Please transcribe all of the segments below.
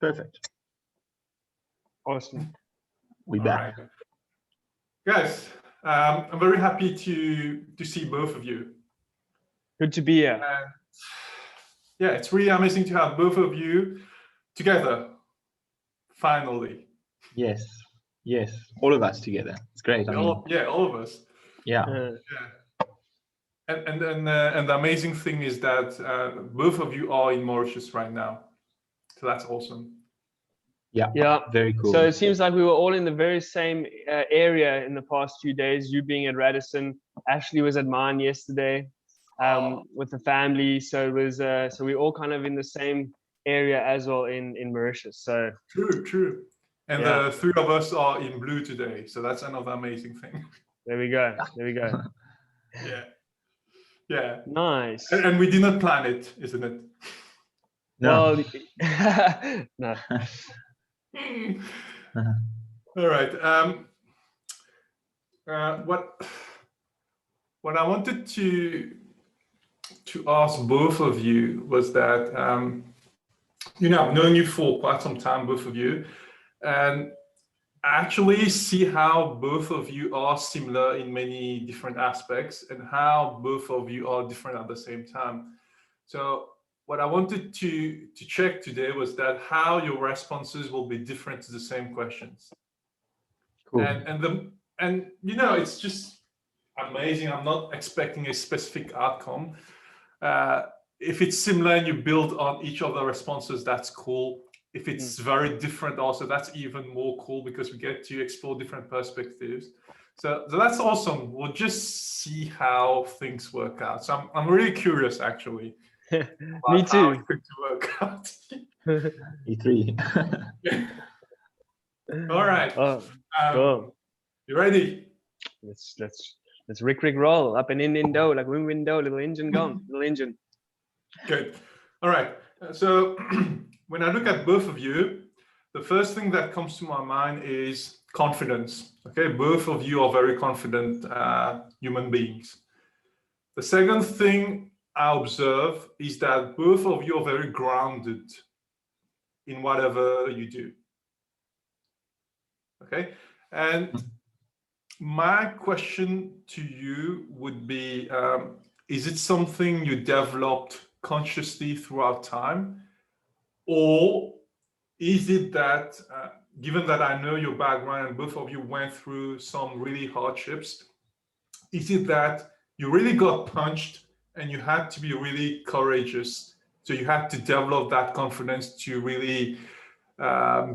Perfect. Awesome. We back. Right. Guys, I'm very happy to see both of you. Good to be here. Yeah, it's really amazing to have both of you together, finally. Yes. Yes. All of us together. It's great. I mean, all of us. yeah. Yeah. And the amazing thing is that both of you are in Mauritius right now. So that's awesome. Yeah. Very cool. So it seems like we were all in the very same area in the past few days. You being at Radisson, Ashley was at mine yesterday with the family. So it was so we're all kind of in the same area as well in Mauritius. So true. And the three of us are in blue today. So that's another amazing thing. There we go. Yeah. Nice. And we did not plan it, isn't it? No. Well, no. All right. What I wanted to ask both of you was that I've known you for quite some time, both of you, and actually see how both of you are similar in many different aspects and how both of you are different at the same time. So what I wanted to check today was that how your responses will be different to the same questions. Cool. And it's just amazing. I'm not expecting a specific outcome. If it's similar and you build on each of the responses, that's cool. If it's very different also, that's even more cool because we get to explore different perspectives. So that's awesome. We'll just see how things work out. So I'm really curious, actually. Me too. How it's going to work out. E3. All right. Cool. You ready? Let's Rick roll up and in dough, like window, little engine gone, little engine. Good. All right. So when I look at both of you, the first thing that comes to my mind is confidence. Okay, both of you are very confident human beings. The second thing I observe is that both of you are very grounded in whatever you do. Okay, and my question to you would be, is it something you developed consciously throughout time? Or is it that, given that I know your background and both of you went through some really hardships, is it that you really got punched and you had to be really courageous? So you had to develop that confidence to really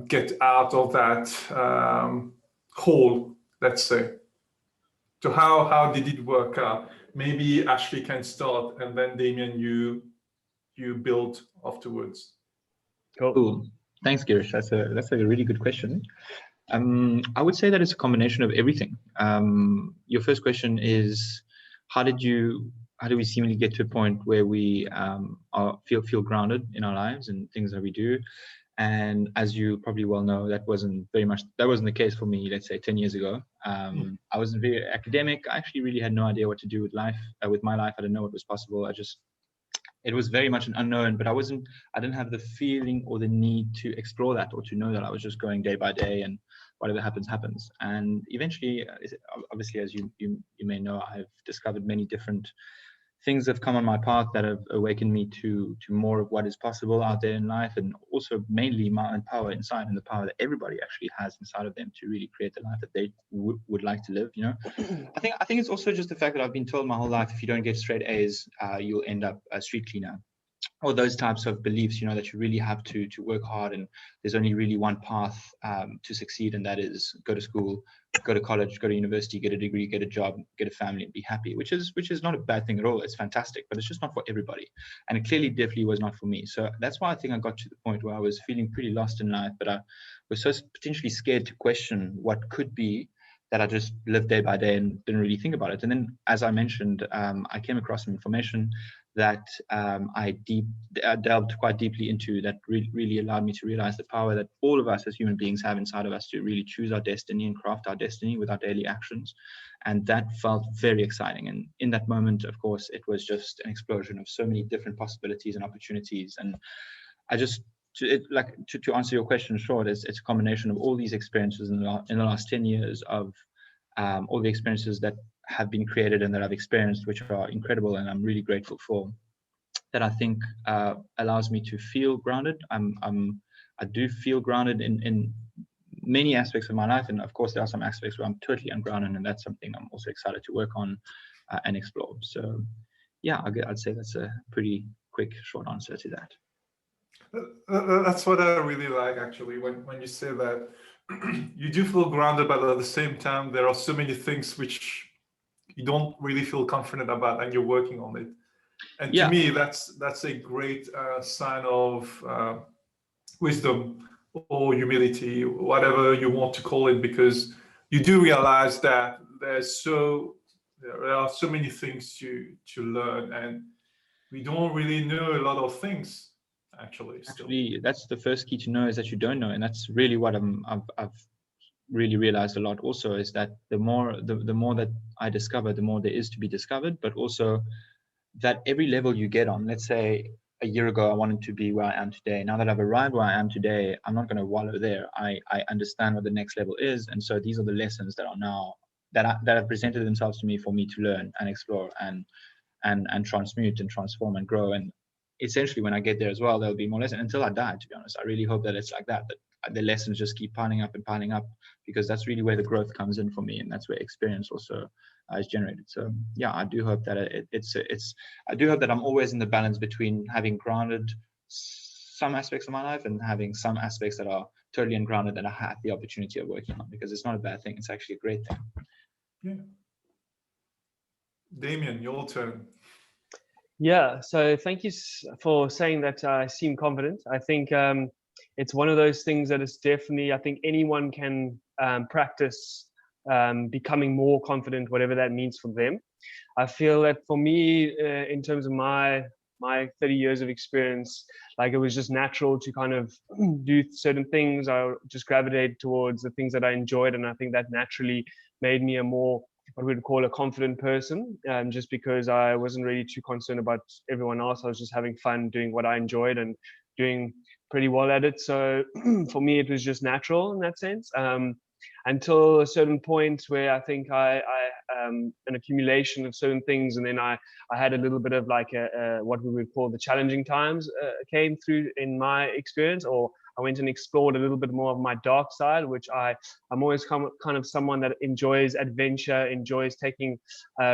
get out of that hole, let's say. So how did it work out? Maybe Ashley can start, and then Damien, you build afterwards. Cool. Thanks, Geerish. That's a really good question. I would say that it's a combination of everything. Your first question is, how do we seemingly get to a point where we feel grounded in our lives and things that we do? And as you probably well know, that wasn't the case for me, let's say 10 years ago. I wasn't very academic. I actually really had no idea what to do with life, with my life. I didn't know what was possible. It was very much an unknown, but I didn't have the feeling or the need to explore that or to know that. I was just going day by day and whatever happens, happens. And eventually, obviously, as you may know, I've discovered many different things have come on my path that have awakened me to more of what is possible out there in life, and also mainly my own power inside and the power that everybody actually has inside of them to really create the life that they would like to live. I think it's also just the fact that I've been told my whole life, if you don't get straight A's, you'll end up a street cleaner, or those types of beliefs, that you really have to work hard, and there's only really one path to succeed, and that is go to school, go to college, go to university, get a degree, get a job, get a family, and be happy, which is not a bad thing at all. It's fantastic, but it's just not for everybody, and it clearly definitely was not for me. So that's why I think I got to the point where I was feeling pretty lost in life, but I was so potentially scared to question what could be, that I just lived day by day and didn't really think about it. And then, as I mentioned, I came across some information that I delved quite deeply into, that really allowed me to realize the power that all of us as human beings have inside of us to really choose our destiny and craft our destiny with our daily actions. And that felt very exciting. And in that moment, of course, it was just an explosion of so many different possibilities and opportunities. And I just to answer your question short, it's a combination of all these experiences in the last 10 years of all the experiences that have been created and that I've experienced, which are incredible and I'm really grateful for, that I think allows me to feel grounded. I do feel grounded in many aspects of my life, and of course there are some aspects where I'm totally ungrounded, and that's something I'm also excited to work on and explore. So yeah, I'd say that's a pretty quick, short answer to that. That's what I really like, actually, when you say that you do feel grounded, but at the same time, there are so many things which you don't really feel confident about, and you're working on it. And to me, that's a great sign of wisdom or humility, whatever you want to call it, because you do realize that there are so many things to learn, and we don't really know a lot of things. Actually, that's the first key to know, is that you don't know, and that's really what I've really realized a lot. Also, is that the more that I discover, the more there is to be discovered. But also that every level you get on, let's say a year ago I wanted to be where I am today. Now that I've arrived where I am today, I'm not going to wallow there. I understand what the next level is, and so these are the lessons that are now that have presented themselves to me for me to learn and explore and transmute and transform and grow. And essentially, when I get there as well, there'll be more lessons until I die. To be honest, I really hope that it's like that the lessons just keep piling up and piling up, because that's really where the growth comes in for me, and that's where experience also is generated. So yeah, I do hope that I do hope that I'm always in the balance between having grounded some aspects of my life and having some aspects that are totally ungrounded that I had the opportunity of working on, because it's not a bad thing. It's actually a great thing. Yeah. Damien, your turn. Yeah, so thank you for saying that I seem confident. I think it's one of those things that is definitely, I think anyone can practice becoming more confident, whatever that means for them. I feel that for me, in terms of my 30 years of experience, like it was just natural to kind of do certain things. I just gravitated towards the things that I enjoyed, and I think that naturally made me a more, what we would call, a confident person, just because I wasn't really too concerned about everyone else. I was just having fun doing what I enjoyed and doing pretty well at it. So for me, it was just natural in that sense, until a certain point where I think I an accumulation of certain things, and then I had a little bit of like what we would call the challenging times came through in my experience, or I went and explored a little bit more of my dark side, which I'm always kind of someone that enjoys adventure, enjoys taking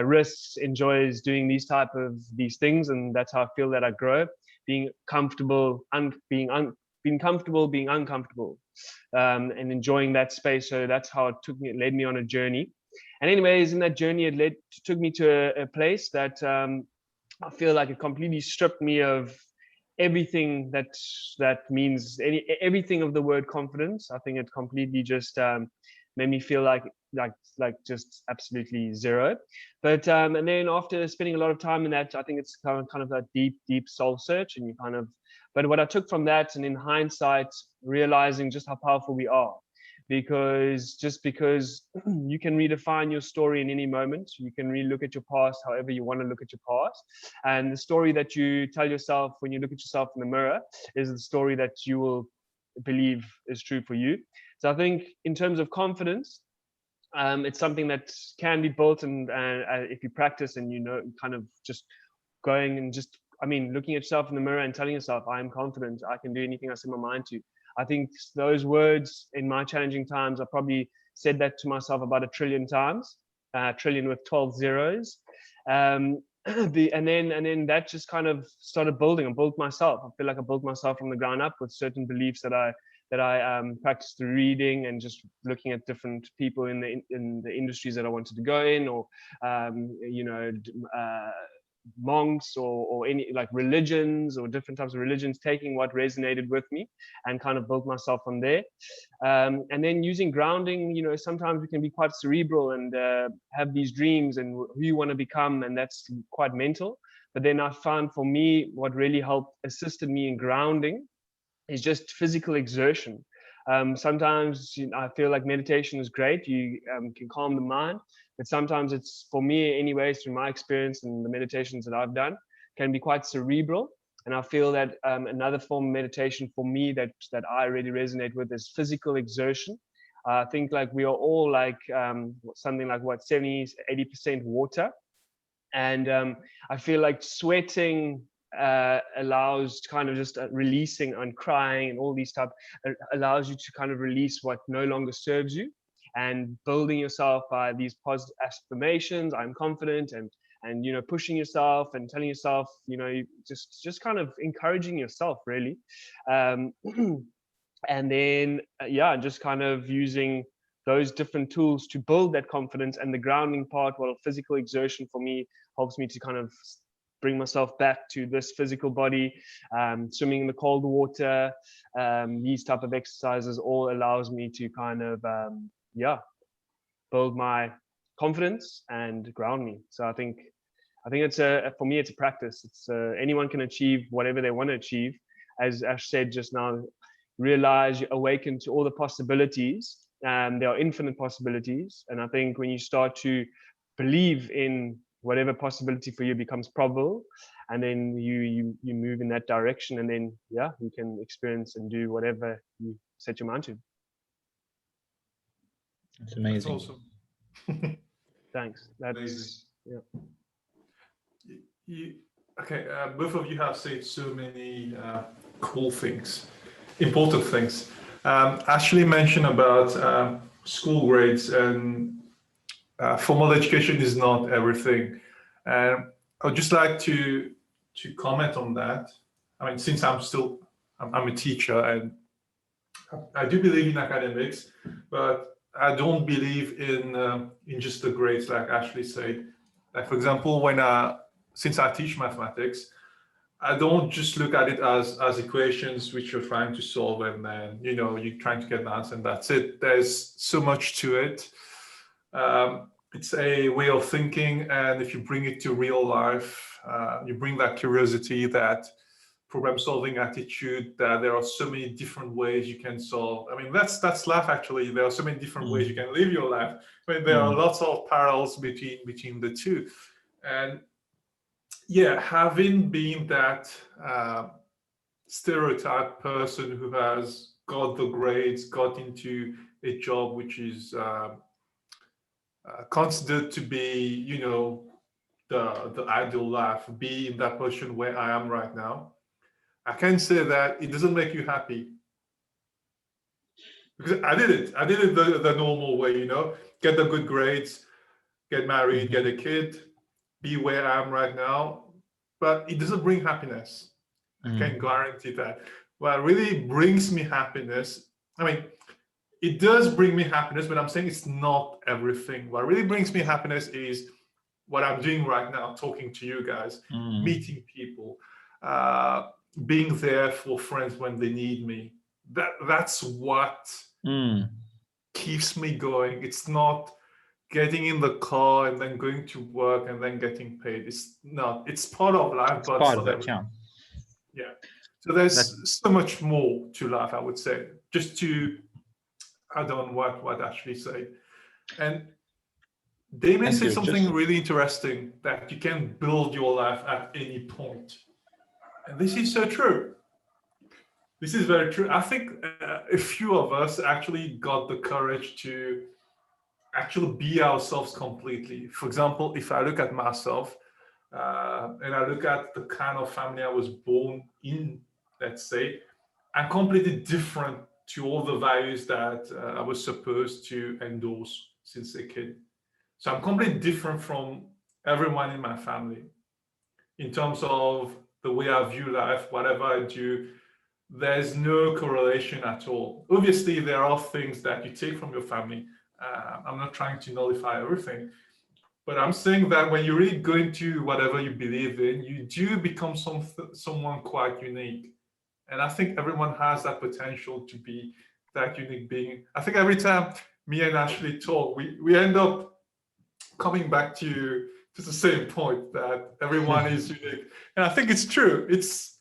risks, enjoys doing these things, and that's how I feel that I grow, being comfortable and being uncomfortable, and enjoying that space. So that's how it led me on a journey. And anyways, in that journey, it took me to a place that I feel like it completely stripped me of everything that means everything of the word confidence. I think it completely just made me feel like just absolutely zero. But and then after spending a lot of time in that, I think it's kind of that deep soul search, and you kind of, but what I took from that, and in hindsight realizing just how powerful we are, because you can redefine your story in any moment. You can re-look at your past however you want to look at your past, and the story that you tell yourself when you look at yourself in the mirror is the story that you will believe is true for you. So I think in terms of confidence, it's something that can be built, and if you practice and kind of just going and just, looking at yourself in the mirror and telling yourself, I am confident, I can do anything I set my mind to. I think those words in my challenging times, I probably said that to myself about 1 trillion times, trillion with 12 zeros. And then that just kind of started building. I built myself. I feel like I built myself from the ground up with certain beliefs that I practiced through reading and just looking at different people in the industries that I wanted to go in, or monks or any like religions or different types of religions, taking what resonated with me and kind of built myself from there. And then using grounding, sometimes we can be quite cerebral and have these dreams and who you want to become, and that's quite mental. But then I found, for me, what really assisted me in grounding is just physical exertion. Sometimes I feel like meditation is great. You can calm the mind, but sometimes it's, for me anyways, through my experience and the meditations that I've done, can be quite cerebral. And I feel that another form of meditation for me that I really resonate with is physical exertion. I think like we are all like something like what 70-80% water, and I feel like sweating allows kind of just releasing and crying and all these stuff allows you to kind of release what no longer serves you, and building yourself by these positive affirmations. I'm confident, and you know, pushing yourself and telling yourself, you know, just kind of encouraging yourself really. And then yeah, just kind of using those different tools to build that confidence. And the grounding part, well, physical exertion for me helps me to kind of bring myself back to this physical body. Swimming in the cold water, these type of exercises all allows me to kind of yeah, build my confidence and ground me. So I think it's for me, it's a practice. It's anyone can achieve whatever they want to achieve. As Ash said just now, realize, you awaken to all the possibilities. There are infinite possibilities, and I think when you start to believe in whatever possibility for you becomes probable, and then you move in that direction, and then yeah, you can experience and do whatever you set your mind to. That's amazing. That's awesome. Thanks. That's Amazing. yeah. Okay, both of you have said so many cool things, important things. Ashley mentioned about school grades, and formal education is not everything. And I would just like to comment on that. I mean, since I'm a teacher, and I do believe in academics, but I don't believe in just the grades, like Ashley said. Like, for example, since I teach mathematics, I don't just look at it as equations which you're trying to solve, and then you're trying to get an answer and that's it. There's so much to it. It's a way of thinking, and if you bring it to real life, you bring that curiosity, that problem-solving attitude, that there are so many different ways you can solve. I mean, that's life actually. There are so many different ways you can live your life. I mean, there are lots of parallels between the two. And yeah, having been that stereotype person who has got the grades, got into a job which is considered to be, the ideal life, be in that position where I am right now, I can say that it doesn't make you happy. Because I did it the normal way, get the good grades, get married, get a kid, be where I am right now. But it doesn't bring happiness. I can guarantee that. What really brings me happiness, I mean, it does bring me happiness, but I'm saying it's not everything. What really brings me happiness is what I'm doing right now, talking to you guys, meeting people, being there for friends when they need me. That's what keeps me going. It's not getting in the car and then going to work and then getting paid. It's not. It's part of life, It's but part of that, yeah. Yeah. So there's so much more to life, I would say. Just to add on what Ashley said. And Damien said something really interesting, that you can build your life at any point. And this is so true. This is very true. I think a few of us actually got the courage to actually be ourselves completely. For example, if I look at myself and I look at the kind of family I was born in, let's say, I'm completely different to all the values that I was supposed to endorse since a kid. So I'm completely different from everyone in my family in terms of the way I view life, whatever I do. There's no correlation at all. Obviously, there are things that you take from your family. I'm not trying to nullify everything, but I'm saying that when you really go into whatever you believe in, you do become someone quite unique. And I think everyone has that potential to be that unique being. I think every time me and Ashley talk, we end up coming back to the same point, that everyone is unique. And I think it's true. It's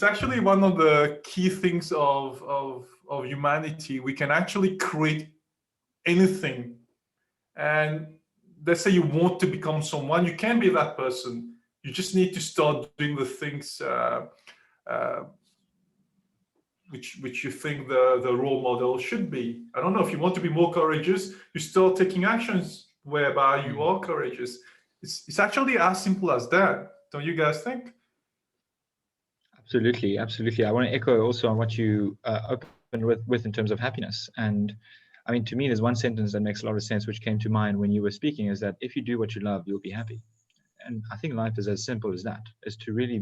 actually one of the key things of humanity. We can actually create anything. And let's say you want to become someone, you can be that person. You just need to start doing the things which you think the role model should be. I don't know, if you want to be more courageous, you start taking actions whereby you are courageous. It's actually as simple as that. Don't you guys think? Absolutely, absolutely. I want to echo also on what you opened with in terms of happiness. And I mean, to me, there's one sentence that makes a lot of sense, which came to mind when you were speaking, is that if you do what you love, you'll be happy. And I think life is as simple as that, is to really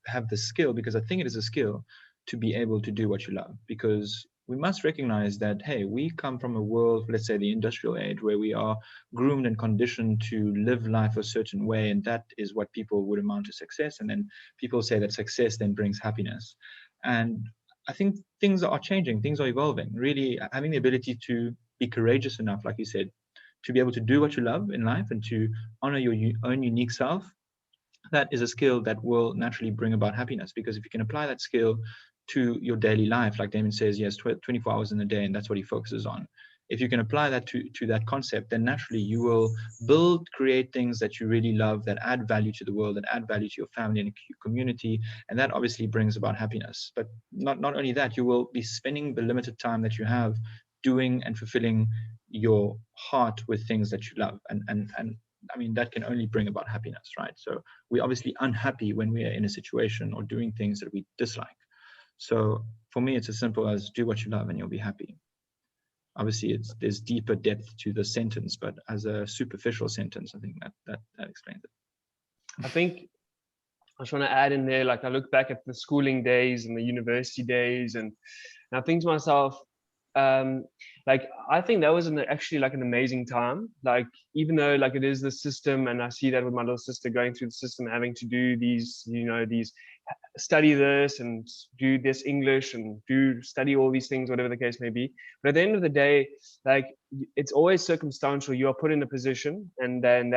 have the skill, because I think it is a skill to be able to do what you love. Because we must recognize that, hey, we come from a world, let's say the industrial age, where we are groomed and conditioned to live life a certain way, and that is what people would amount to success. And then people say that success then brings happiness. And I think things are changing, things are evolving. Really having the ability to be courageous enough, like you said, to be able to do what you love in life and to honor your own unique self, that is a skill that will naturally bring about happiness. Because if you can apply that skill to your daily life, like Damien says, he has 24 hours in a day and that's what he focuses on. If you can apply that to that concept, then naturally you will create things that you really love, that add value to the world, that add value to your family and your community, and that obviously brings about happiness. But not only that, you will be spending the limited time that you have doing and fulfilling your heart with things that you love, and I mean, that can only bring about happiness, right? So we're obviously unhappy when we are in a situation or doing things that we dislike. So for me, it's as simple as do what you love and you'll be happy. Obviously, there's deeper depth to the sentence, but as a superficial sentence, I think that explains it. I think I just want to add in there, like I look back at the schooling days and the university days, and I think to myself, like I think that was actually like an amazing time. Like even though like it is the system, and I see that with my little sister going through the system, having to do these, these study this and do this English and study all these things, whatever the case may be. But at the end of the day, like it's always circumstantial. You are put in a position, and then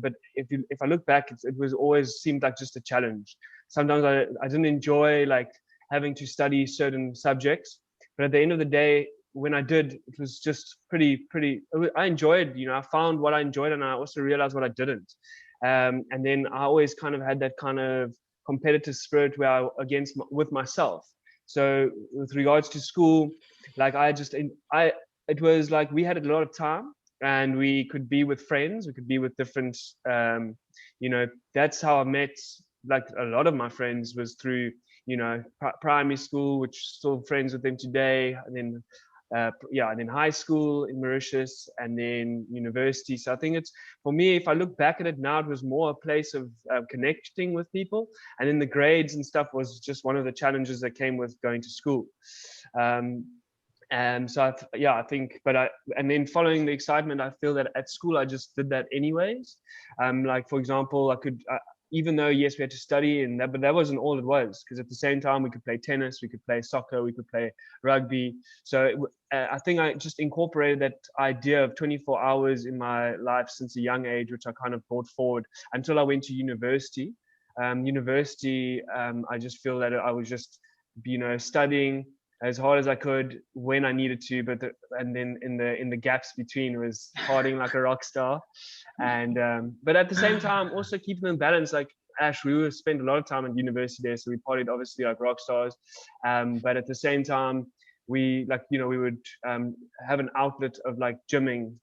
but if I look back, it was always seemed like just a challenge. Sometimes I didn't enjoy like having to study certain subjects, but at the end of the day, when I did, it was just pretty. I enjoyed, I found what I enjoyed, and I also realized what I didn't. And then I always kind of had that kind of competitive spirit where with myself. So with regards to school, like it was like we had a lot of time, and we could be with friends, we could be with different, that's how I met like a lot of my friends, was through, primary school, which still friends with them today, and then and then high school in Mauritius, and then university. So I think it's, for me, if I look back at it now, it was more a place of connecting with people, and then the grades and stuff was just one of the challenges that came with going to school. And so I think, and then following the excitement, I feel that at school I just did that anyways. Like for example, I could, even though yes, we had to study, but that wasn't all it was, because at the same time we could play tennis, we could play soccer, we could play rugby. So I think I just incorporated that idea of 24 hours in my life since a young age, which I kind of brought forward until I went to university. I just feel that I was just, studying as hard as I could when I needed to, and then in the gaps between was partying like a rock star, and but at the same time also keeping them balanced. Like Ash, we would spend a lot of time at university there, so we partied obviously like rock stars, but at the same time we we would have an outlet of like gymming,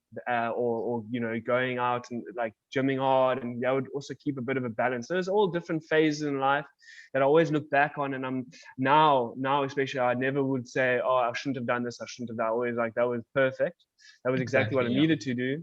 or going out and like gymming hard, and that would also keep a bit of a balance. So there's all different phases in life that I always look back on, and I'm now especially, I never would say, oh, I shouldn't have done this, I shouldn't have done. I always like, that was perfect, that was exactly what I needed to do.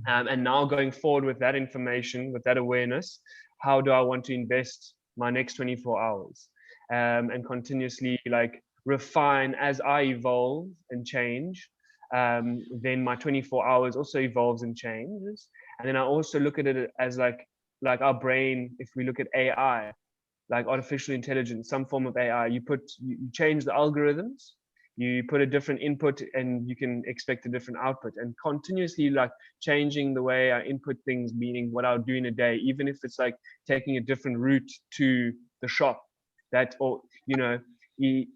And now going forward with that information, with that awareness, how do I want to invest my next 24 hours, and continuously like refine as I evolve and change. Then my 24 hours also evolves and changes. And then I also look at it as like our brain, if we look at AI, like artificial intelligence, some form of AI, you change the algorithms, you put a different input, and you can expect a different output, and continuously like changing the way I input things, meaning what I'll do in a day, even if it's like taking a different route to the shop,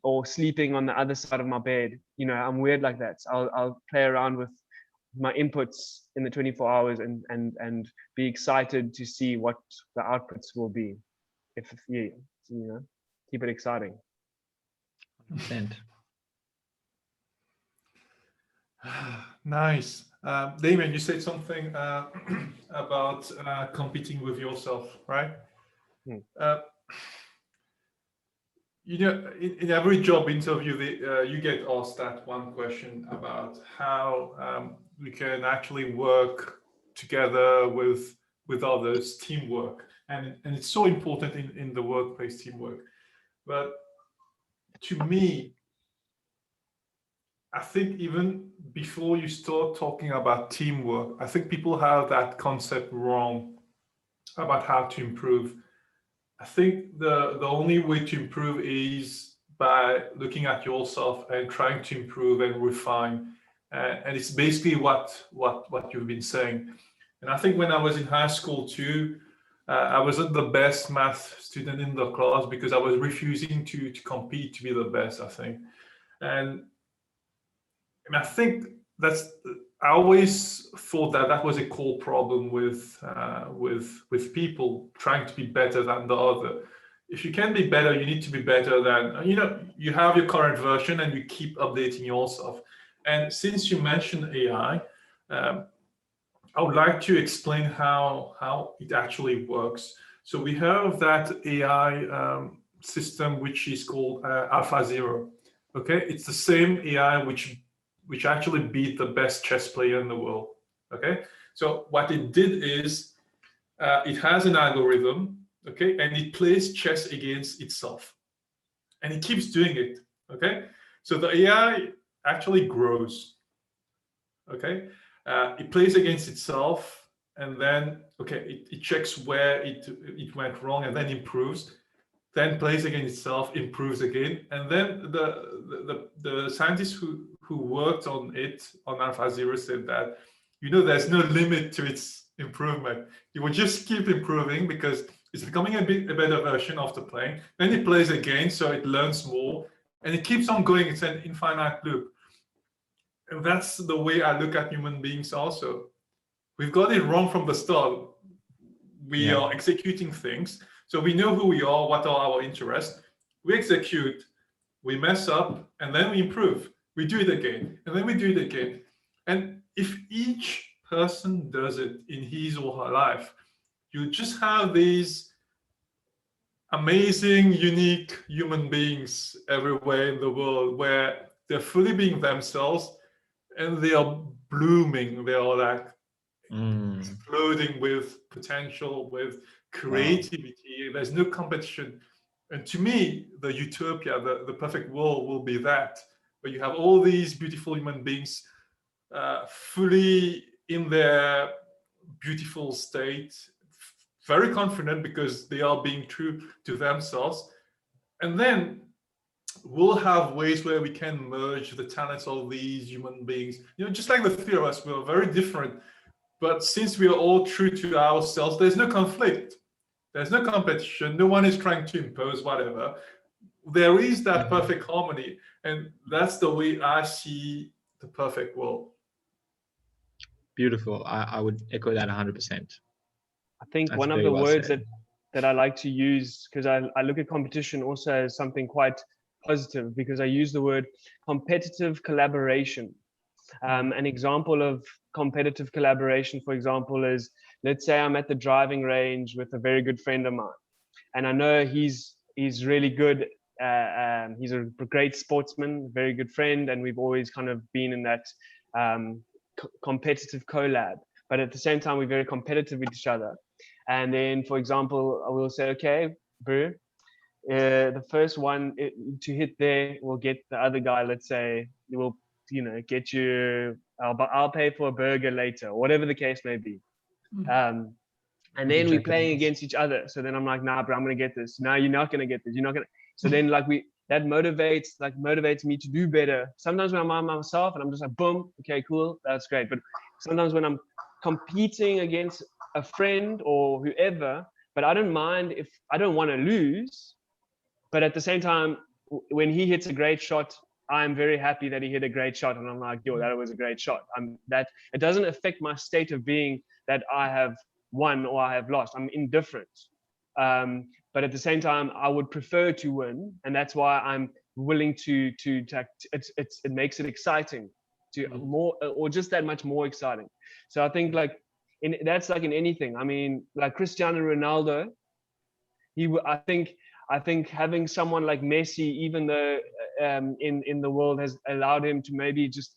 or sleeping on the other side of my bed. I'm weird like that. So I'll play around with my inputs in the 24 hours and be excited to see what the outputs will be. If you know, keep it exciting. 100%. Nice. Damien, you said something about competing with yourself, right? You know, in every job interview, you get asked that one question about how we can actually work together with others, teamwork, and it's so important in the workplace, teamwork. But to me, I think even before you start talking about teamwork, I think people have that concept wrong about how to improve. I think the only way to improve is by looking at yourself and trying to improve and refine. And it's basically what you've been saying. And I think when I was in high school too, I wasn't the best math student in the class because I was refusing to compete to be the best, I think. And I think I always thought that was a core problem with people trying to be better than the other. If you can be better, you need to be better than, you have your current version and you keep updating yourself. And since you mentioned AI, I would like to explain how it actually works. So we have that AI system, which is called AlphaZero. Okay, it's the same AI which actually beat the best chess player in the world. Okay, so what it did is it has an algorithm, okay, and it plays chess against itself, and it keeps doing it. Okay, so the AI actually grows. Okay, it plays against itself, and then it checks where it went wrong, and then improves. Then plays against itself, improves again, and then the scientists who worked on AlphaZero said that there's no limit to its improvement. It will just keep improving because it's becoming a better version after playing. Then it plays again, so it learns more, and it keeps on going. It's an infinite loop, and that's the way I look at human beings. Also, we've got it wrong from the start. We are executing things. So we know who we are, what are our interests. We execute, we mess up, and then we improve. We do it again, and then we do it again. And if each person does it in his or her life, you just have these amazing, unique human beings everywhere in the world where they're fully being themselves and they are blooming. They are like exploding with potential, with creativity. Wow. There's no competition. And to me, the utopia, the perfect world will be that, where you have all these beautiful human beings fully in their beautiful state, very confident because they are being true to themselves. And then we'll have ways where we can merge the talents of these human beings. Just like the three of us, we're very different. But since we are all true to ourselves, there's no conflict. There's no competition. No one is trying to impose whatever. There is that perfect harmony. And that's the way I see the perfect world. Beautiful. I would echo that 100%. I think that's one of the words that I like to use, because I look at competition also as something quite positive, because I use the word competitive collaboration. An example of competitive collaboration, for example, is, let's say I'm at the driving range with a very good friend of mine, and I know he's really good. He's a great sportsman, very good friend, and we've always kind of been in that competitive collab. But at the same time, we're very competitive with each other. And then, for example, I will say, okay, bro, the first one to hit there will get the other guy, let's say, will get you, I'll pay for a burger later, or whatever the case may be. And then we're playing against each other. So then I'm like, nah, bro, I'm going to get this. No, you're not going to get this. You're not going to. So then that motivates me to do better. Sometimes when I'm on myself and I'm just like, boom, okay, cool, that's great. But sometimes when I'm competing against a friend or whoever, but I don't mind if I don't want to lose. But at the same time, when he hits a great shot, I'm very happy that he hit a great shot, and I'm like, yo, that was a great shot. That it doesn't affect my state of being that I have won or I have lost. I'm indifferent. But at the same time, I would prefer to win, and that's why I'm willing to it makes it exciting, to more, or just that much more exciting. So I think like that's like in anything. I mean, like Cristiano Ronaldo, I think having someone like Messi, even though in the world, has allowed him to maybe just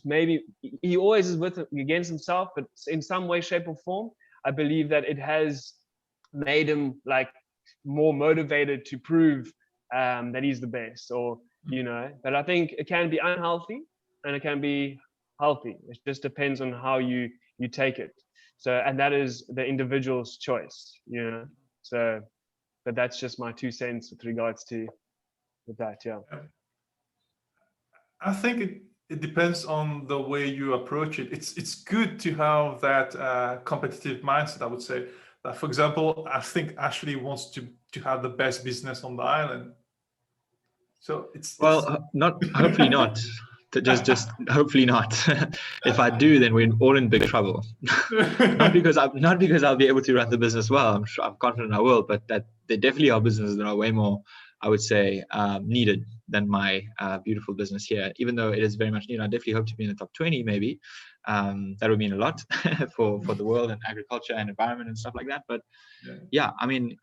maybe, he always is against himself, but in some way, shape, or form, I believe that it has made him like more motivated to prove that he's the best, or But I think it can be unhealthy and it can be healthy. It just depends on how you take it. So, and that is the individual's choice, So, but that's just my 2 cents with regards to that. Yeah. I think it depends on the way you approach it. It's good to have that competitive mindset, I would say. For example, I think Ashley wants to have the best business on the island. So it's not hopefully not. Just hopefully not. If I do, then we're all in big trouble. not because I'll be able to run the business well. I'm confident I will, but that there definitely are businesses that are way more, I would say, needed than my beautiful business here. Even though it is very much needed, I definitely hope to be in the top 20, maybe. That would mean a lot for the world and agriculture and environment and stuff like that. But yeah, I mean,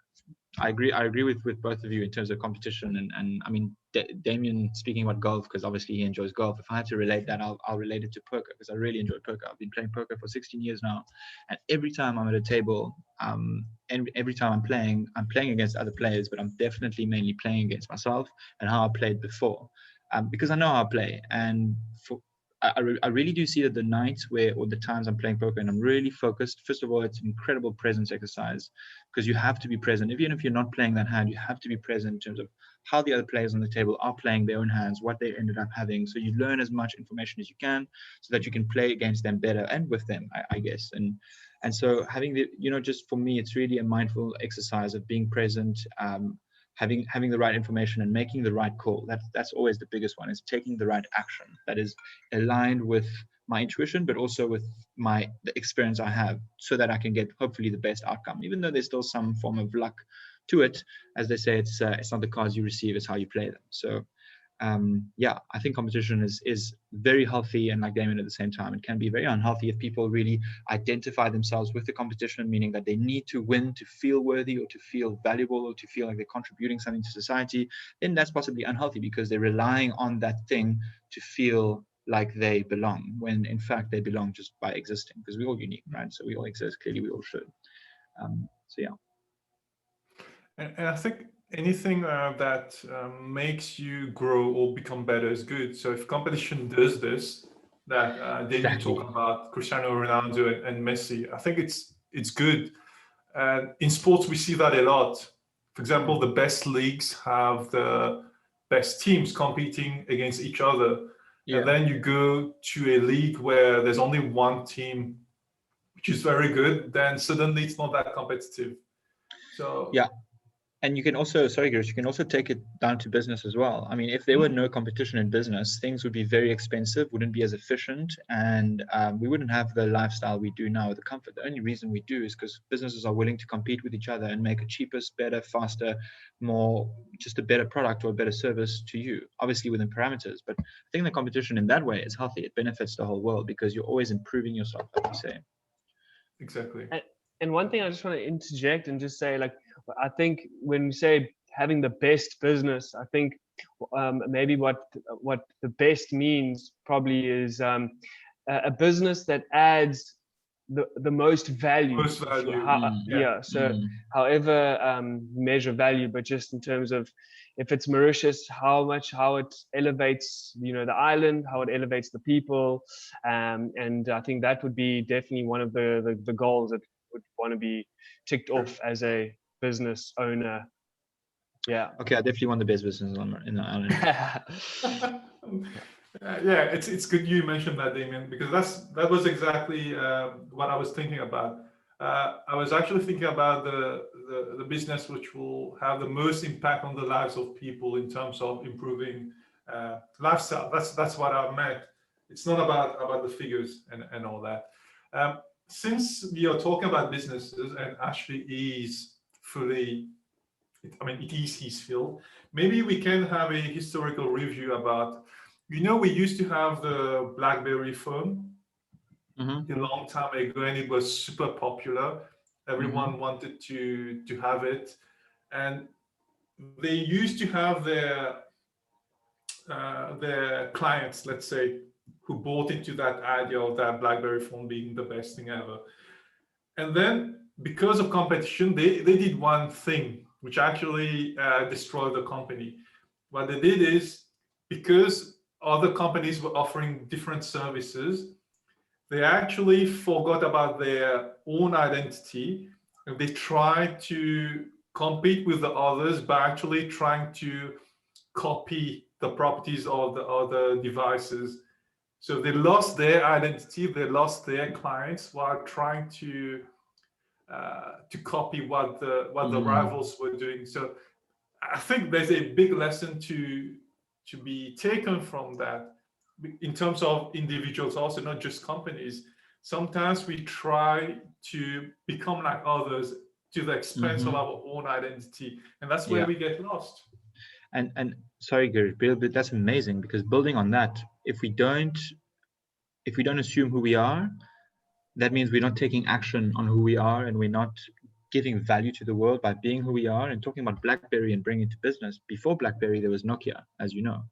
I agree with both of you in terms of competition, and I mean, Damien speaking about golf, because obviously he enjoys golf. If I had to relate that, I'll relate it to poker, because I really enjoy poker. I've been playing poker for 16 years now, and every time I'm at a table, and every time I'm playing against other players, but I'm definitely mainly playing against myself and how I played before, because I know how I play. And I really do see that the nights or the times I'm playing poker and I'm really focused, first of all, it's an incredible presence exercise, because you have to be present. Even if you're not playing that hand, you have to be present in terms of how the other players on the table are playing their own hands, what they ended up having. So you learn as much information as you can so that you can play against them better and with them, I guess. And so having just for me, it's really a mindful exercise of being present, having the right information and making the right call. That's always the biggest one, is taking the right action that is aligned with my intuition, but also with the experience I have, so that I can get hopefully the best outcome, even though there's still some form of luck to it. As they say, it's not the cards you receive, it's how you play them. So I think competition is very healthy, and like Damien, at the same time, it can be very unhealthy if people really identify themselves with the competition, meaning that they need to win to feel worthy or to feel valuable or to feel like they're contributing something to society. Then that's possibly unhealthy, because they're relying on that thing to feel like they belong, when in fact they belong just by existing, because we're all unique, right? So we all exist. Clearly we all should. So yeah. And I think anything that makes you grow or become better is good. So if competition does this, that then you talk about Cristiano Ronaldo and Messi, I think it's good. And in sports, we see that a lot. For example, the best leagues have the best teams competing against each other. And then you go to a league where there's only one team, which is very good, then suddenly it's not that competitive. So yeah. And you can also, sorry, Geerish, you can also take it down to business as well. I mean, if there were no competition in business, things would be very expensive, wouldn't be as efficient, and we wouldn't have the lifestyle we do now with the comfort. The only reason we do is because businesses are willing to compete with each other and make a cheaper, better, faster, just a better product or a better service to you, obviously within parameters. But I think the competition in that way is healthy. It benefits the whole world, because you're always improving yourself, like you say. Exactly. And one thing I just want to interject and just say, like, I think when we say having the best business, I think maybe what the best means probably is a business that adds the most value. Most value. However measure value, but just in terms of, if it's Mauritius, how it elevates the island, how it elevates the people, and I think that would be definitely one of the goals that would want to be ticked off as a business owner. Okay, I definitely want the best business in the island. It's good you mentioned that, Damien, because that was exactly what I was thinking about. I was actually thinking about the business which will have the most impact on the lives of people in terms of improving lifestyle. That's what I meant. It's not about the figures and all that. Since we are talking about businesses, and Ashley is fully, it is his field. Maybe we can have a historical review about, we used to have the BlackBerry phone a long time ago, and it was super popular. Everyone wanted to have it, and they used to have their clients, let's say, who bought into that idea of that BlackBerry phone being the best thing ever. And then, because of competition, they did one thing which actually destroyed the company. What they did is, because other companies were offering different services, they actually forgot about their own identity, and they tried to compete with the others by actually trying to copy the properties of the other devices. So they lost their identity, they lost their clients while trying to copy what the rivals were doing. So I think there's a big lesson to be taken from that in terms of individuals, also not just companies. Sometimes we try to become like others to the expense of our own identity, and that's where we get lost. And sorry, Gary, but that's amazing, because building on that, if we don't assume who we are, that means we're not taking action on who we are, and we're not giving value to the world by being who we are. And talking about BlackBerry and bringing it to business, before BlackBerry there was Nokia, as you know.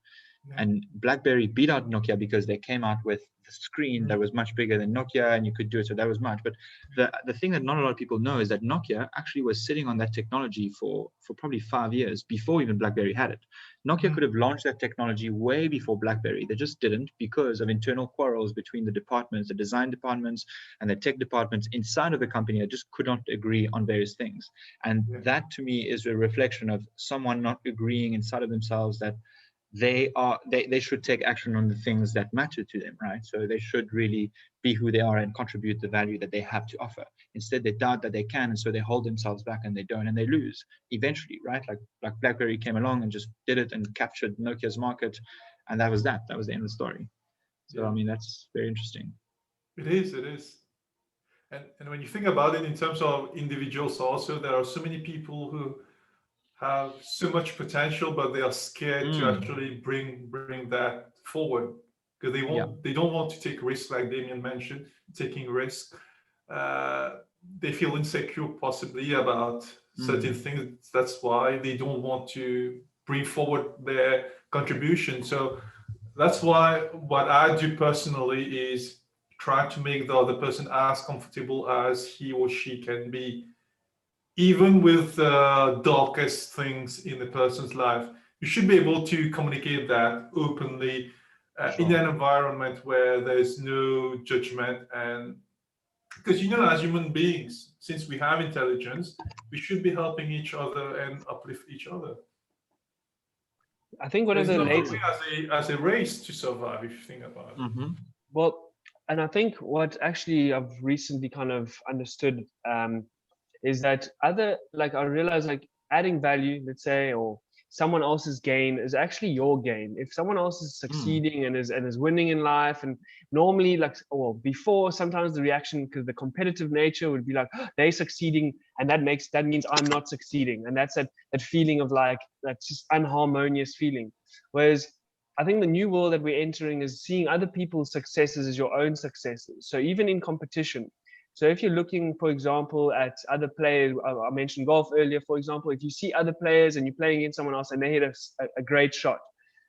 And BlackBerry beat out Nokia because they came out with the screen that was much bigger than Nokia, and you could do it. So that was much. But the thing that not a lot of people know is that Nokia actually was sitting on that technology for probably 5 years before even BlackBerry had it. Nokia could have launched that technology way before BlackBerry. They just didn't, because of internal quarrels between the departments, the design departments and the tech departments inside of the company that just could not agree on various things. And that, to me, is a reflection of someone not agreeing inside of themselves that they should take action on the things that matter to them, right? So they should really be who they are and contribute the value that they have to offer. Instead, they doubt that they can, and so they hold themselves back, and they don't, and they lose eventually, right? Like BlackBerry came along and just did it and captured Nokia's market, and that was the end of the story. So I mean, that's very interesting. It is. And when you think about it in terms of individuals also, there are so many people who have so much potential, but they are scared to actually bring that forward, because they don't want to take risks, like Damien mentioned, taking risks. They feel insecure possibly about certain things. That's why they don't want to bring forward their contribution. So that's why what I do personally is try to make the other person as comfortable as he or she can be. Even with the darkest things in the person's life, you should be able to communicate that openly in an environment where there's no judgment. And because, as human beings, since we have intelligence, we should be helping each other and uplift each other. I think one of the latest as a race to survive, if you think about it. Well, and I think what actually I've recently kind of understood is that I realize adding value, let's say, or someone else's gain is actually your gain. If someone else is succeeding and is winning in life, and normally before, sometimes the reaction, because the competitive nature, would be like, oh, they're succeeding, and that means I'm not succeeding, and that's that feeling of that just unharmonious feeling. Whereas I think the new world that we're entering is seeing other people's successes as your own successes. So even in competition. So if you're looking, for example, at other players, I mentioned golf earlier, for example, if you see other players and you're playing against someone else and they hit a great shot,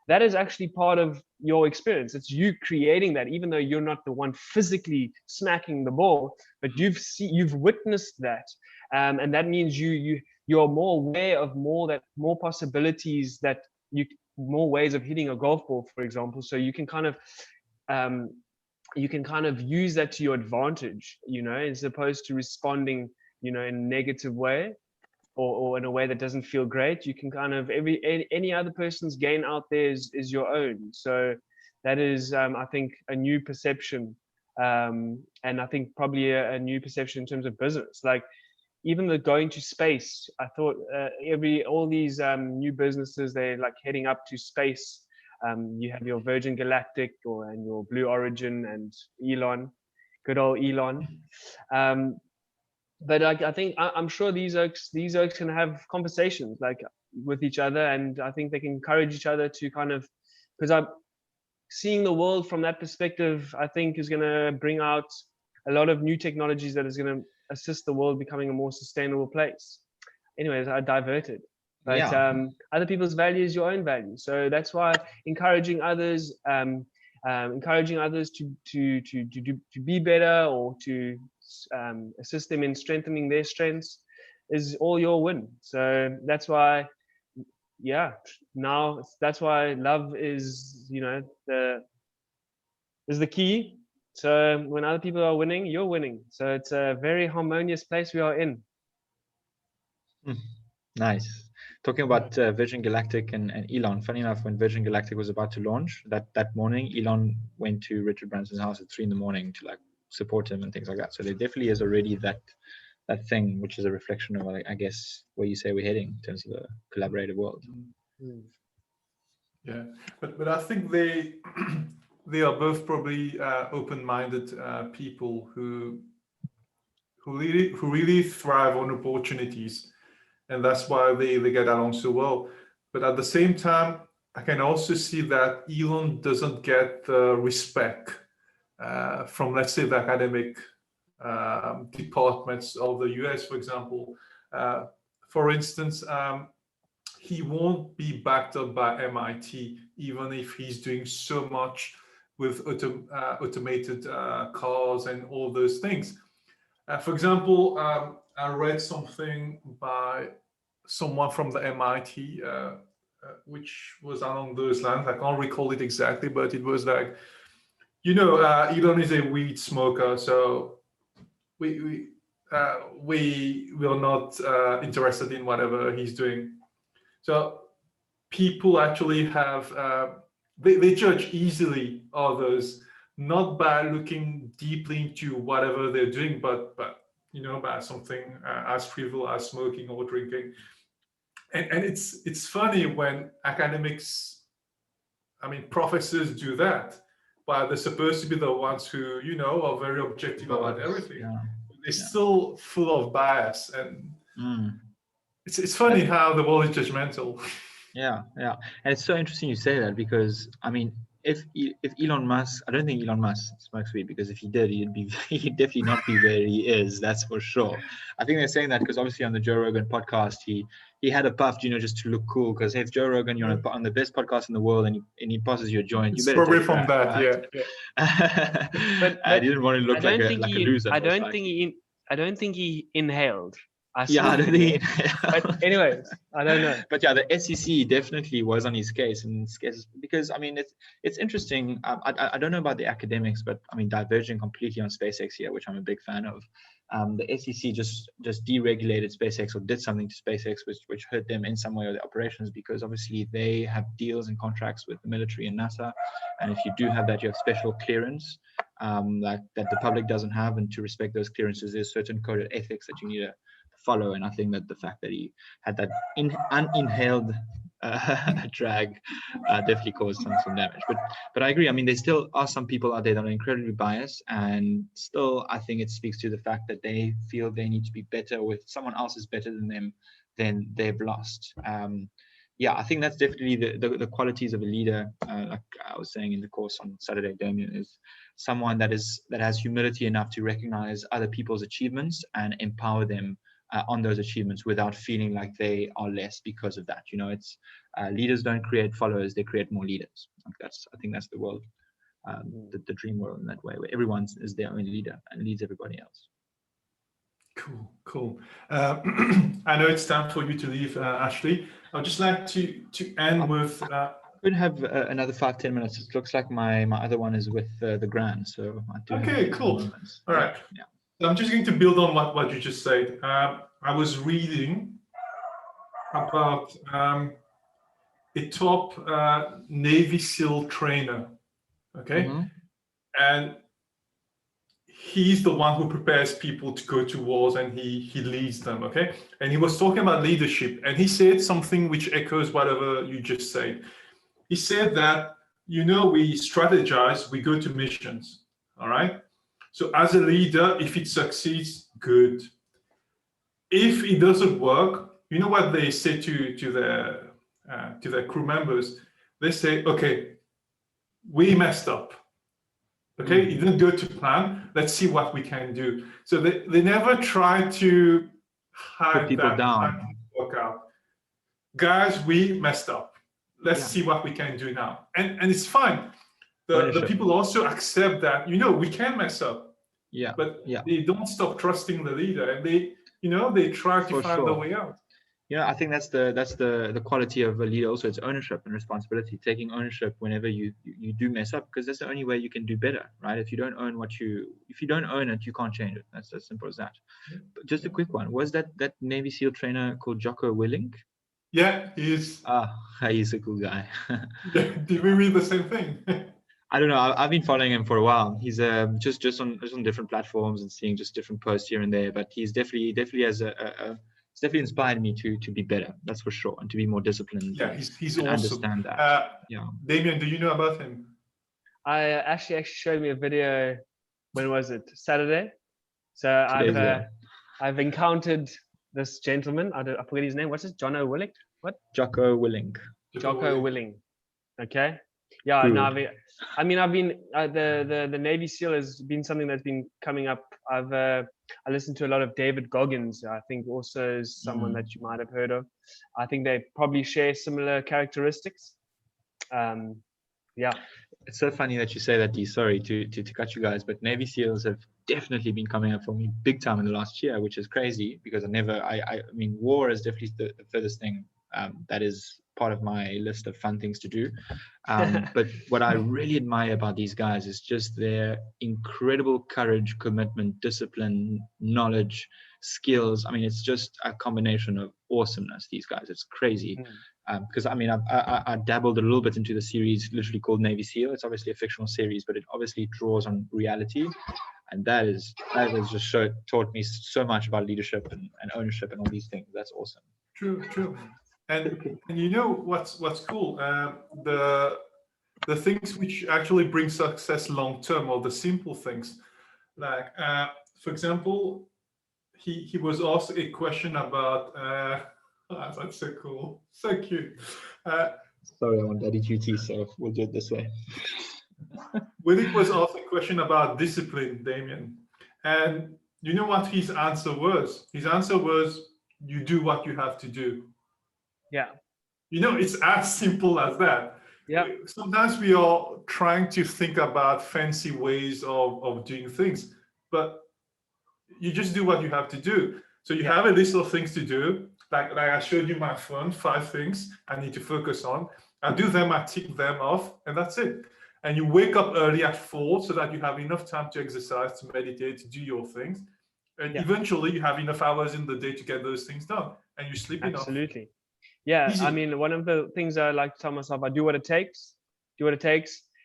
that is actually part of your experience. It's you creating that, even though you're not the one physically smacking the ball, but you've witnessed that. And that means you're more aware of more possibilities, more ways of hitting a golf ball, for example. So you can kind of use that to your advantage, as opposed to responding, in a negative way or in a way that doesn't feel great. You can kind of any other person's gain out there is your own. So that is, I think, a new perception, and I think probably a new perception in terms of business. Like even the going to space, I thought all these new businesses, they're heading up to space. You have your Virgin Galactic and your Blue Origin and Elon, good old Elon. But I think I'm sure these oaks can have conversations like with each other, and I think they can encourage each other to kind of, because I'm seeing the world from that perspective, I think is going to bring out a lot of new technologies that is going to assist the world becoming a more sustainable place. Anyways, I diverted. But other people's value is your own value. So that's why encouraging others to be better, or to assist them in strengthening their strengths, is all your win. So that's why, now that's why love is, the key. So when other people are winning, you're winning. So it's a very harmonious place we are in. Nice. Talking about Virgin Galactic and Elon, funny enough, when Virgin Galactic was about to launch that morning, Elon went to Richard Branson's house at 3 in the morning to like support him and things like that. So there definitely is already that thing, which is a reflection of, I guess, where you say we're heading in terms of a collaborative world. Yeah, but I think they they are both probably open-minded people who really thrive on opportunities, and that's why they get along so well. But at the same time, I can also see that Elon doesn't get the respect from, let's say, the academic departments of the US, for example. For instance, he won't be backed up by MIT, even if he's doing so much with automated cars and all those things. For example, I read something by someone from the MIT, which was along those lines. I can't recall it exactly, but it was like, Elon is a weed smoker, so we are not interested in whatever he's doing. So people actually have, they judge easily others, not by looking deeply into whatever they're doing, but by something as trivial as smoking or drinking. And it's funny when academics, professors do that, but they're supposed to be the ones who, are very objective about everything. Yeah. They're still full of bias, and it's funny how the world is judgmental. Yeah, and it's so interesting you say that, because if Elon Musk, I don't think Elon Musk smokes weed, because if he did, he'd definitely not be where he is, that's for sure. I think they're saying that because obviously on the Joe Rogan podcast, he had a puff, just to look cool, because hey, it's Joe Rogan, you're on the best podcast in the world, and he passes you a joint, you better probably take from that, right? Yeah. But I didn't want to look like a loser. I don't think he inhaled. I don't think. But anyways, I don't know. But yeah, the SEC definitely was on his case, because it's interesting. I don't know about the academics, but diverging completely on SpaceX here, which I'm a big fan of. The SEC just deregulated SpaceX, or did something to SpaceX which hurt them in some way, or the operations, because obviously they have deals and contracts with the military and NASA, and if you do have that, you have special clearance that the public doesn't have, and to respect those clearances, there's certain code of ethics that you need to follow. And I think that the fact that he had that uninhaled drag definitely caused some damage. But I agree. There still are some people out there that are incredibly biased, and still I think it speaks to the fact that they feel they need to be better, with someone else is better than them, then they've lost. I think that's definitely the qualities of a leader. Like I was saying in the course on Saturday, Damien, is someone that has humility enough to recognize other people's achievements and empower them on those achievements without feeling like they are less because of that. It's leaders don't create followers; they create more leaders. I think that's the world, the dream world in that way, where everyone is their own leader and leads everybody else. Cool. I know it's time for you to leave, Ashley. I'd just like to end with. I could have another 5-10 minutes. It looks like my other one is with the Grand, so I do. Okay, cool. All right. Yeah. I'm just going to build on what you just said. I was reading about a top Navy SEAL trainer, okay? And he's the one who prepares people to go to wars, and he leads them, okay? And he was talking about leadership, and he said something which echoes whatever you just said. he said that, we strategize, we go to missions. All right. So as a leader, if it succeeds, good. If it doesn't work, you know what they say to their crew members? They say, okay, we messed up. Okay, it didn't go to plan. Let's see what we can do. So they never try to hide Put people that down. work out. Guys, we messed up. Let's see what we can do now. And it's fine. The people also accept that, we can mess up. Yeah. But they don't stop trusting the leader, and they try to find a way out. Yeah, I think that's the quality of a leader. Also, it's ownership and responsibility, taking ownership whenever you do mess up, because that's the only way you can do better, right? If you don't own it, you can't change it. That's as simple as that. But just a quick one: was that Navy SEAL trainer called Jocko Willink? Yeah, he is. He's a cool guy. Did we read the same thing? I don't know. I've been following him for a while. He's just on different platforms and seeing just different posts here and there. But he's definitely has it's definitely inspired me to be better. That's for sure, and to be more disciplined. Yeah, he's and awesome. Understand that. Damien, do you know about him? I actually showed me a video. When was it? Saturday. So I've encountered this gentleman. I forget his name. What's his? Jocko Willink. What? Jocko Willink. Jocko Willink. Okay. Yeah. Good. No, I've been the Navy SEAL has been something that's been coming up. I listened to a lot of David Goggins. I think also is someone that you might have heard of. I think they probably share similar characteristics. Yeah. It's so funny that you say that, Dee. Sorry to cut you guys, but Navy SEALs have definitely been coming up for me big time in the last year, which is crazy because I mean, war is definitely the furthest thing that is part of my list of fun things to do. But what I really admire about these guys is just their incredible courage, commitment, discipline, knowledge, skills. I mean, it's just a combination of awesomeness, these guys. It's crazy. Because I mean, I dabbled a little bit into the series literally called Navy SEAL. It's obviously a fictional series, but it obviously draws on reality. And that has just taught me so much about leadership and ownership and all these things. That's awesome. True. And you know what's cool? The things which actually bring success long term, or the simple things, like for example, he was asked a question about. That's so cool, so cute. Sorry, I'm on daddy duty, so we'll do it this way. Willick was asked a question about discipline, Damien, and you know what his answer was? His answer was, "You do what you have to do." Yeah. It's as simple as that. Yeah. Sometimes we are trying to think about fancy ways of doing things, but you just do what you have to do. So you have a list of things to do. Like I showed you my phone, 5 things I need to focus on. I do them, I tick them off, and that's it. And you wake up early at 4 so that you have enough time to exercise, to meditate, to do your things. And eventually you have enough hours in the day to get those things done. And you sleep enough. Absolutely. Yeah. Easy. I mean, one of the things I like to tell myself, I do what it takes.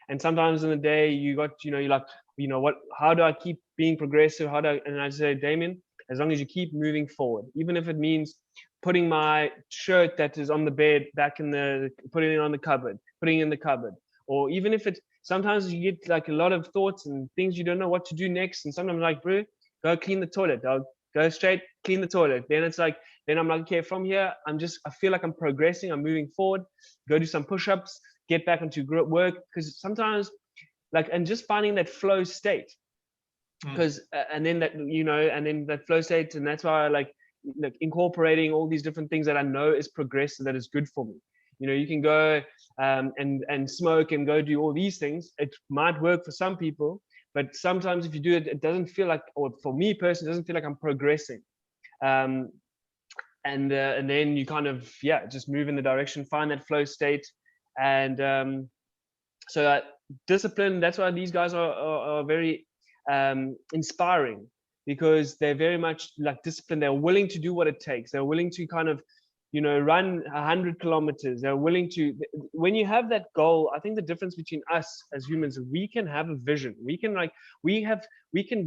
And sometimes in the day you're like, what, how do I keep being progressive? And I say, Damien, as long as you keep moving forward, even if it means putting my shirt that is on the bed putting it in the cupboard, or even if sometimes you get like a lot of thoughts and things you don't know what to do next. And sometimes like, bro, go clean the toilet. I'll go straight, clean the toilet. Then I'm like, okay, from here, I feel like I'm progressing. I'm moving forward, go do some push-ups, get back into work. Because sometimes and just finding that flow state, because and then that flow state, and that's why I like incorporating all these different things that I know is progressive, that is good for me. You can go and smoke and go do all these things. It might work for some people, but sometimes if you do it, it doesn't feel like, or for me personally, it doesn't feel like I'm progressing. And then you kind of just move in the direction, find that flow state, and so discipline. That's why these guys are very inspiring, because they're very much like disciplined. They're willing to do what it takes. They're willing to kind of run 100 kilometers. They're willing to. When you have that goal, I think the difference between us as humans, we can have a vision. We can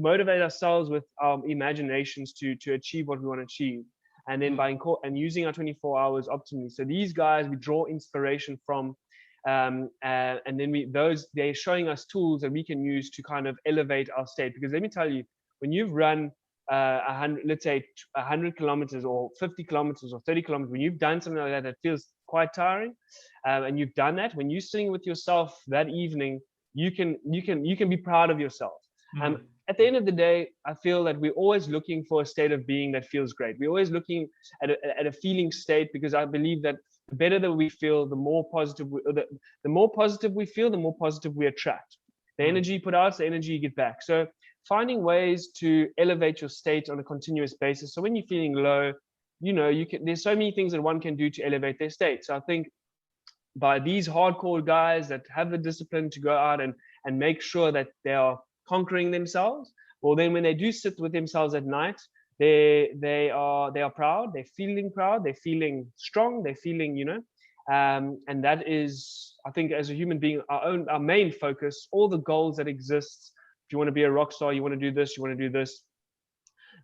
motivate ourselves with our imaginations to achieve what we want to achieve. And then by using our 24 hours optimally. So these guys, we draw inspiration from, And then they're showing us tools that we can use to kind of elevate our state. Because let me tell you, when you've run 100 kilometers or 50 kilometers or 30 kilometers, when you've done something like that, that feels quite tiring, and you've done that, when you're sitting with yourself that evening, you can be proud of yourself. At the end of the day, I feel that we're always looking for a state of being that feels great. We're always looking at a feeling state, because I believe that the better that we feel, the more positive the more positive we feel, the more positive we attract. The energy you put out, the energy you get back. So finding ways to elevate your state on a continuous basis. So when you're feeling low, there's so many things that one can do to elevate their state. So I think by these hardcore guys that have the discipline to go out and make sure that they are conquering themselves, well, then when they do sit with themselves at night, they are proud, they're feeling strong, they're feeling, and that is, I think, as a human being, our main focus, all the goals that exist. If you want to be a rock star, you want to do this, you want to do this,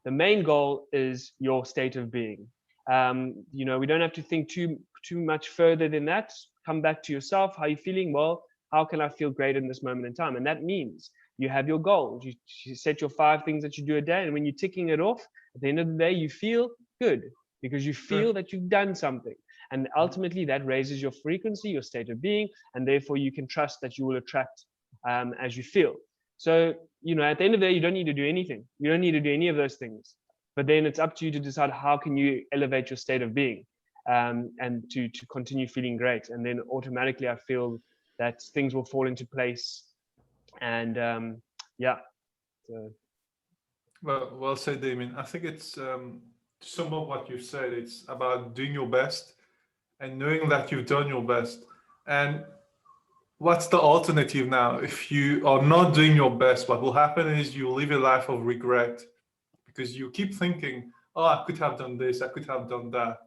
the main goal is your state of being. We don't have to think too much further than that. Come back to yourself. How are you feeling? Well, how can I feel great in this moment in time? And that means you have your goals. You set your 5 things that you do a day, and when you're ticking it off, at the end of the day, you feel good because you feel that you've done something. And ultimately, that raises your frequency, your state of being, and therefore you can trust that you will attract as you feel. So, at the end of the day, you don't need to do anything. You don't need to do any of those things. But then it's up to you to decide how can you elevate your state of being, and to continue feeling great. And then automatically, I feel that things will fall into place. And So. Well said, Damien. I think it's some of what you've said. It's about doing your best and knowing that you've done your best. And what's the alternative now? If you are not doing your best, what will happen is you live a life of regret, because you keep thinking, oh, I could have done this, I could have done that.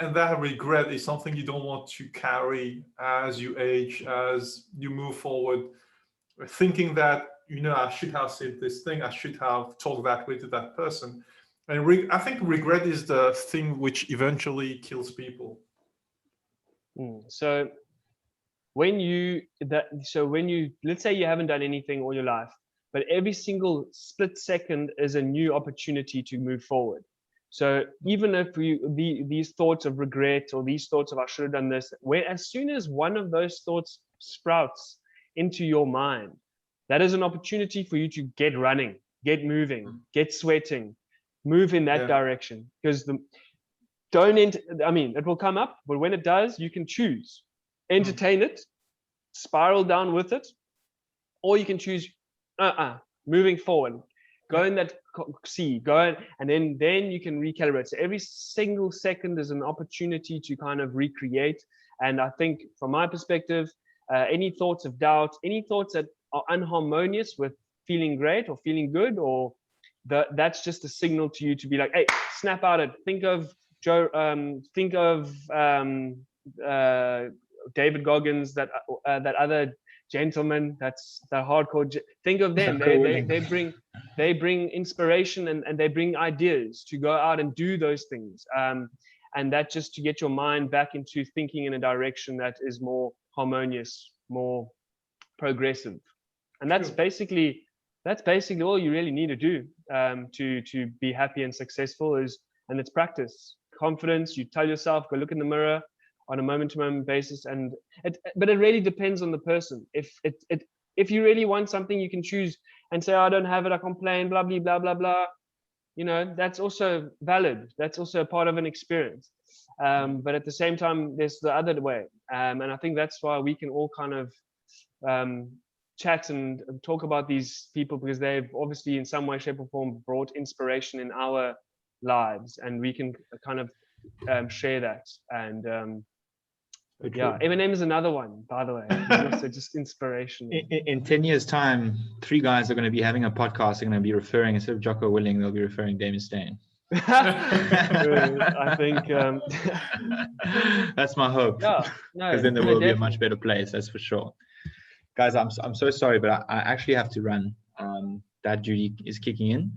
And that regret is something you don't want to carry as you age, as you move forward, thinking that, I should have said this thing, I should have talked that way to that person. And I think regret is the thing which eventually kills people. So when you, let's say you haven't done anything all your life, but every single split second is a new opportunity to move forward. So even if these thoughts of regret or these thoughts of I should have done this, as soon as one of those thoughts sprouts into your mind, that is an opportunity for you to get running, get moving, get sweating, move in that direction. Because it will come up, but when it does, you can choose, entertain it, spiral down with it, or you can choose moving forward, go in that sea, and then you can recalibrate. So every single second is an opportunity to kind of recreate. And I think from my perspective, any thoughts of doubt, any thoughts that are unharmonious with feeling great or feeling good, or that's just a signal to you to be like, hey, snap out it. Think of David Goggins, that other gentleman, that's the hardcore. Think of them. They bring inspiration and they bring ideas to go out and do those things. And that just to get your mind back into thinking in a direction that is more harmonious, more progressive. And that's basically all you really need to do to be happy and successful and it's practice, confidence. You tell yourself, go look in the mirror on a moment-to-moment basis, but it really depends on the person. If you really want something, you can choose and say, I don't have it, I complain, blah blah blah blah blah. That's also valid. That's also a part of an experience. But at the same time, there's the other way, and I think that's why we can all kind of chat and talk about these people, because they've obviously in some way, shape or form brought inspiration in our lives, and we can kind of share that. And Eminem is another one, by the way. He's also just inspiration. In 10 years time, 3 guys are going to be having a podcast. They're going to be referring, instead of Jocko Willing, they'll be referring Damien Steyn. I think that's my hope. Because then the world will be a much better place, that's for sure. Guys, I'm so sorry, but I actually have to run. Dad duty is kicking in.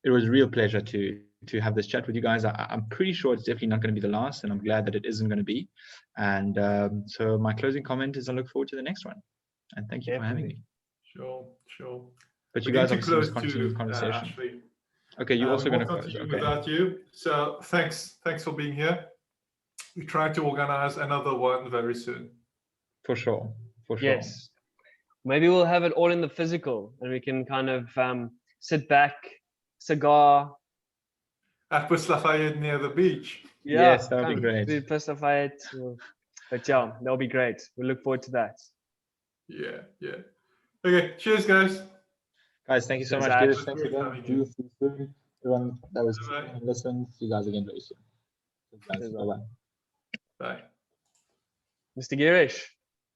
It was a real pleasure to to have this chat with you guys. I'm pretty sure it's definitely not going to be the last, and I'm glad that it isn't going to be. And so my closing comment is I look forward to the next one. And thank you for having me. Sure. But We you guys need to obviously must close continue the too, conversation. Ashley. Okay, you're also going to close. continue Okay. without you. So thanks for being here. We try to organize another one very soon. For sure. Yes. Maybe we'll have it all in the physical, and we can kind of sit back, cigar. At West Lafayette near the beach. Yeah, Yes, that would be great. But yeah, that'll be great. We look forward to that. Yeah. Okay, cheers, guys. Guys, thank you so much. Cheers, Geerish, thanks again. Do see you soon. Everyone that was tuning in and listened, see you guys again very soon. Bye-bye. Bye. Mr. Geerish.